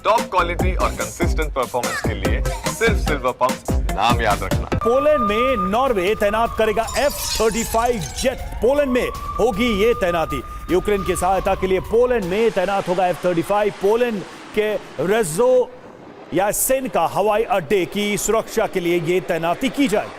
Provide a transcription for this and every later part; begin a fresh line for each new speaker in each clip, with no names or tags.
Top quality और consistent performance के लिए सिर्फ सिल्वर पंप नाम याद रखना।
पोलैंड में नॉर्वे तैनात करेगा F-35 जेट। पोलैंड में होगी ये तैनाती। यूक्रेन की सहायता के लिए पोलैंड में तैनात होगा F-35। पोलैंड के रेजो यासेनका हवाई अड्डे की सुरक्षा के लिए ये तैनाती की जाएगी।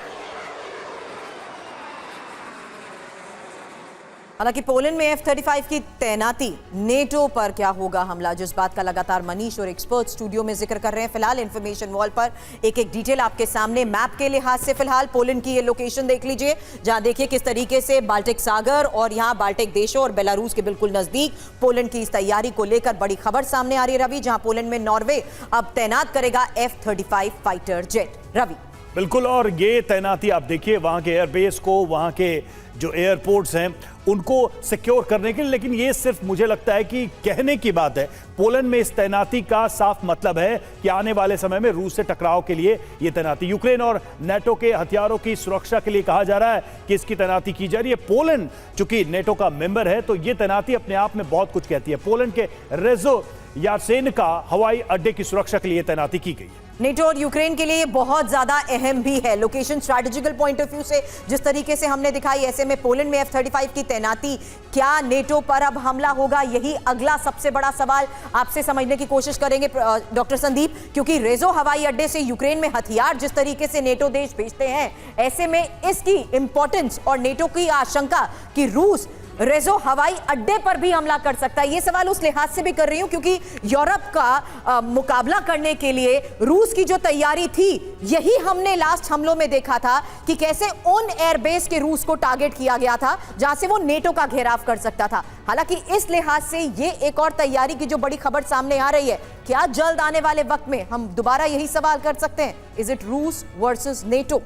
हालांकि पोलैंड में F-35 की तैनाती, नेटो पर क्या होगा हमला, जिस बात का लगातार मनीष और एक्सपर्ट स्टूडियो में जिक्र कर रहे हैं। फिलहाल इंफॉर्मेशन वॉल पर एक एक डिटेल आपके सामने। मैप के लिहाज से फिलहाल पोलैंड की ये लोकेशन देख लीजिए, जहां देखिए किस तरीके से बाल्टिक सागर और यहां बाल्टिक देशों और बेलारूस के बिल्कुल नजदीक पोलैंड की इस तैयारी को लेकर बड़ी खबर सामने आ रही है रवि, जहां पोलैंड में नॉर्वे अब तैनात करेगा F-35 फाइटर जेट। रवि
बिल्कुल, और ये तैनाती आप देखिए वहां के एयरबेस को, वहां के जो एयरपोर्ट्स हैं उनको सिक्योर करने के लिए। लेकिन ये सिर्फ मुझे लगता है कि कहने की बात है। पोलैंड में इस तैनाती का साफ मतलब है कि आने वाले समय में रूस से टकराव के लिए ये तैनाती, यूक्रेन और नेटो के हथियारों की सुरक्षा के लिए कहा जा रहा है कि इसकी तैनाती की जा रही है। पोलैंड चूंकि नेटो का मेंबर है तो ये तैनाती अपने आप में बहुत कुछ कहती है। पोलैंड के रेजो यासेनका हवाई अड्डे की सुरक्षा के लिए तैनाती की गई है।
नेटो और यूक्रेन के लिए बहुत ज्यादा अहम भी है location, strategical point of view से जिस तरीके से हमने दिखाई। ऐसे में पोलैंड में F-35 की तैनाती, क्या नेटो पर अब हमला होगा, यही अगला सबसे बड़ा सवाल आपसे समझने की कोशिश करेंगे डॉक्टर संदीप, क्योंकि रेजो हवाई अड्डे से यूक्रेन में हथियार जिस तरीके से नेटो देश भेजते हैं, ऐसे में इसकी इंपॉर्टेंस और नेटो की आशंका कि रूस रेजो हवाई अड्डे पर भी हमला कर सकता है। ये सवाल उस लिहाज से भी कर रही हूं क्योंकि यूरोप का मुकाबला करने के लिए रूस की जो तैयारी थी, यही हमने लास्ट हमलों में देखा था कि कैसे उन एयरबेस के रूस को टारगेट किया गया था जहां से वो नेटो का घेराव कर सकता था। हालांकि इस लिहाज से ये एक और तैयारी की जो बड़ी खबर सामने आ रही है, क्या जल्द आने वाले वक्त में हम दोबारा यही सवाल कर सकते हैं, इज इट रूस वर्सेस नेटो?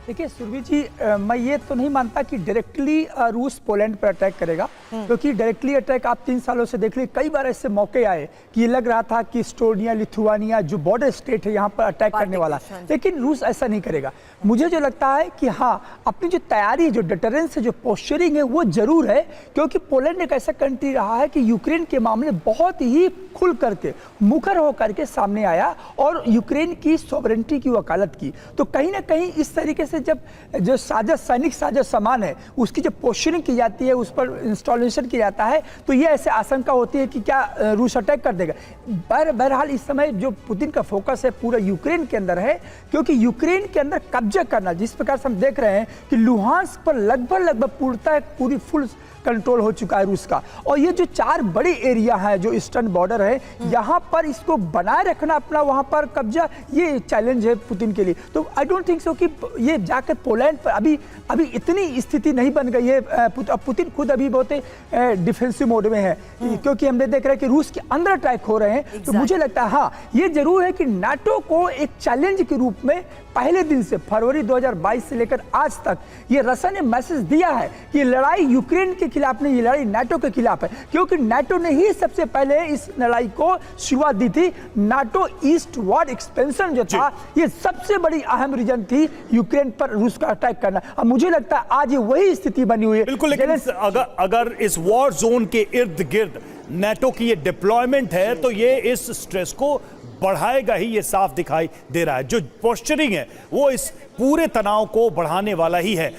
देखिए सुरभि जी, मैं ये तो नहीं मानता कि डायरेक्टली रूस पोलैंड पर अटैक करेगा, क्योंकि डायरेक्टली अटैक आप 3 सालों से देख लीजिए, कई बार ऐसे मौके आए कि ये लग रहा था कि एस्टोनिया, लिथुआनिया जो बॉर्डर स्टेट है यहाँ पर अटैक करने वाला, लेकिन रूस ऐसा नहीं करेगा। मुझे जो लगता है कि हाँ, अपनी जो तैयारी है, जो डिटरेंस है, जो पोस्चरिंग है, वो जरूर है, क्योंकि पोलैंड एक ऐसा कंट्री रहा है कि यूक्रेन के मामले बहुत ही खुल करके, मुखर होकर के सामने आया और यूक्रेन की सॉवरेंटी की वकालत की। तो कहीं ना कहीं इस तरीके से जब जो साजिश, सैनिक साजिश सामान है, उसकी जब पोस्चरिंग की जाती है, उस पर इंस्टॉलेशन किया जाता है, तो ये ऐसे आशंका होती है कि क्या रूस अटैक कर देगा। बहरहाल इस समय जो पुतिन का फोकस है पूरा यूक्रेन के अंदर है, क्योंकि यूक्रेन के अंदर कब्जा करना, जिस प्रकार से हम देख रहे हैं कि लुहांस्क पर लगभग पूरी फुल कंट्रोल हो चुका है रूस का, और ये जो 4 बड़ी एरिया है जो ईस्टर्न बॉर्डर है, यहाँ पर इसको बनाए रखना अपना वहाँ पर कब्जा, ये चैलेंज है पुतिन के लिए। तो आई डोंट थिंक सो कि ये जाकर पोलैंड पर अभी इतनी स्थिति नहीं बन गई है। पुतिन खुद अभी बहुत डिफेंसिव मोड में है, क्योंकि हमने देख रहे हैं कि रूस के अंदर अटैक हो रहे हैं। तो मुझे लगता है हाँ, ये जरूर है कि नाटो को एक चैलेंज के रूप में पहले दिन से, फरवरी 2022 से लेकर आज तक, ये रशिया ने मैसेज दिया है कि लड़ाई यूक्रेन के खिलाफ नहीं, ये लड़ाई नाटो के खिलाफ है, क्योंकि नाटो ने ही सबसे पहले इस लड़ाई को शुरुआत दी थी। नाटो ईस्ट वार्ड एक्सपेंशन जो था, ये सबसे बड़ी अहम रीजन थी यूक्रेन पर रूस का अटैक करना। अब मुझे लगता है आज ये वही स्थिति बनी हुई है।
बिल्कुल, लेकिन अगर इस वॉर जोन के इर्द गिर्द नाटो की ये डिप्लॉयमेंट है तो ये इस स्ट्रेस को बढ़ाएगा ही, ये साफ दिखाई दे रहा है। जो पोस्चरिंग है वो इस पूरे तनाव को बढ़ाने वाला ही है।